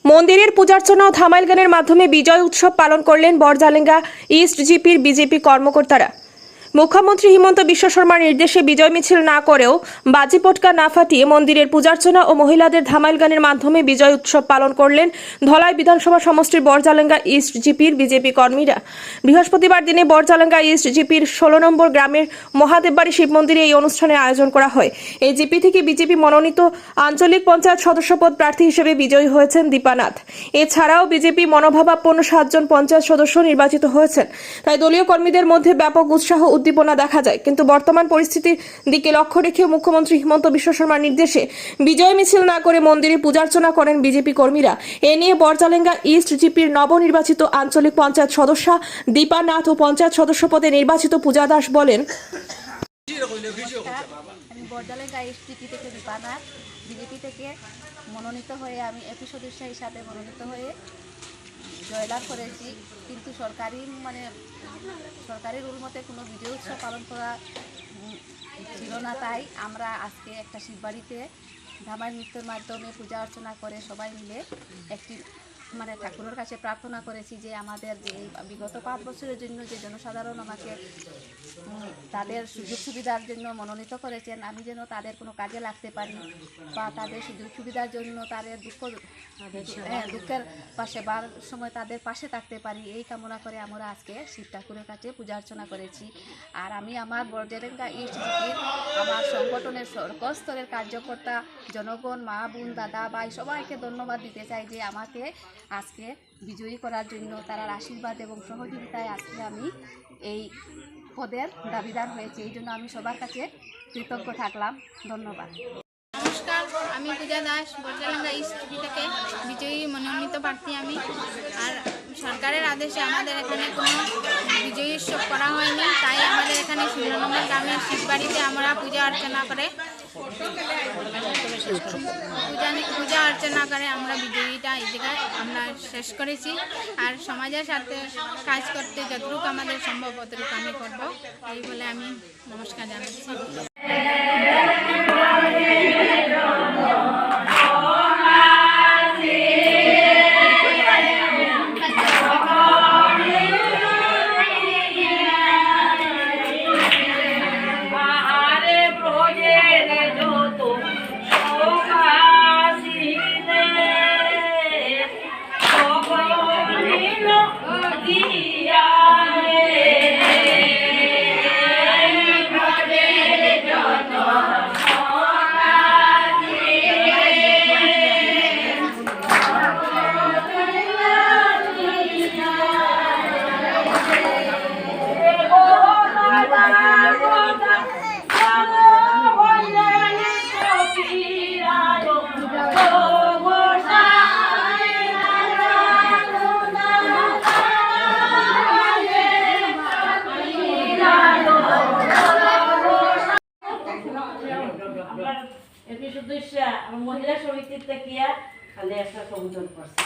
মন্দিরের পূজার্চনা ও ধামাইল গানের মাধ্যমে বিজয় উৎসব পালন করলেন বড়জালেঙ্গা ইস্ট জিপির বিজেপি কর্মকর্তারা। মুখ্যমন্ত্রী হিমন্ত বিশ্ব শর্মার নির্দেশে বিজয় মিছিল না করেও বাজি পটকা না ফাটিয়ে মন্দিরের পূজার্চনা ও মহিলাদের ধামাইল গানের মাধ্যমে বিজয় উৎসব পালন করলেন ধলাই বিধানসভা সমষ্টির বড়জালেঙ্গা ইস্ট জিপির বিজেপি কর্মীরা। বৃহস্পতিবার দিনে বড়জালেঙ্গা ইস্ট জিপির 16 নম্বর গ্রামের মহাদেববাড়ি শিব মন্দিরে এই অনুষ্ঠানের আয়োজন করা হয়। এই জিপি থেকে বিজেপি মনোনীত আঞ্চলিক পঞ্চায়েত সদস্য পদ প্রার্থী হিসেবে বিজয়ী হয়েছেন দীপানাথ। এছাড়াও বিজেপি মনোভাবাপন্ন 7 জন পঞ্চায়েত সদস্য নির্বাচিত হয়েছেন। তাই দলীয় কর্মীদের মধ্যে ব্যাপক উৎসাহ উদ্দীপনা দেখা যায়। কিন্তু বর্তমান পরিস্থিতির দিকে লক্ষ্য রেখে মুখ্যমন্ত্রী হিমন্ত বিশ্ব শর্মার নির্দেশে বিজয় মিছিল না করে মন্দিরে পূজার্চনা করেন বিজেপি কর্মীরা। এ নিয়ে বড়জালেঙ্গা ইস্ট জিপির নবনির্বাচিত আঞ্চলিক পঞ্চায়েত সদস্য দীপা নাথ ও পঞ্চায়েত সদস্য পদে নির্বাচিত পূজা দাস বলেন, আমি বড়জালেঙ্গা ইস্ট জিপি থেকে দীপা নাথ, বিজেপি থেকে মনোনীত হয়ে আমি এপি সদস্য হিসাবে মনোনীত হয়ে জয়লাভ করেছি। কিন্তু সরকারি রুল মতে কোনো বিজয় উৎসব পালন করা ছিল না। তাই আমরা আজকে একটা শিববাড়িতে ধামাইল নৃত্যের মাধ্যমে পূজা অর্চনা করে সবাই মিলে একটি ঠাকুরের কাছে প্রার্থনা করেছি যে আমাদের যে বিগত 5 বছরের জন্য যে জনসাধারণ আমাকে তাদের সুযোগ সুবিধার জন্য মনোনীত করেছেন, আমি যেন তাদের কোনো কাজে লাগতে পারি বা তাদের সুযোগ সুবিধার জন্য তাদের দুঃখের পাশে বার সময় তাদের পাশে থাকতে পারি, এই কামনা করে আমরা আজকে শিব ঠাকুরের কাছে পূজা অর্চনা করেছি। আর আমি আমার বড়জালেঙ্গা ইস্ট জিপির আমার সংগঠনের সর্বস্তরের কার্যকর্তা জনগণ, মা বোন, দাদা ভাই সবাইকে ধন্যবাদ দিতে চাই যে আমাকে আজকে বিজয়ী করার জন্য তার আশীর্বাদ এবং সহযোগিতায় আজকে আমি এই পদের দাবিদার হয়েছি। এই জন্য আমি সবার কাছে কৃতজ্ঞ থাকলাম। ধন্যবাদ। নমস্কার, আমি পূজা দাস, বড়জালেঙ্গা ইস্ট জিপি থেকে বিজয়ী মনোনীত প্রার্থী আমি। আর সরকারের আদেশে আমাদের এখানে কোনো বিজয়ী উৎসব করা হয়নি, তাই আমাদের এখানে 16 নম্বর গ্রামের শিববাড়িতে আমরা পূজা অর্চনা করে আমরা বিজয়ীটা এই জায়গায় আমরা শেষ করেছি। আর সমাজের সাথে কাজ করতে যতটুকু আমাদের সম্ভব ততটুকু আমি করবো, এই বলে আমি নমস্কার জানাচ্ছি। মহিলা সমিতির থেকে খালি একটা সংযোজন করছে।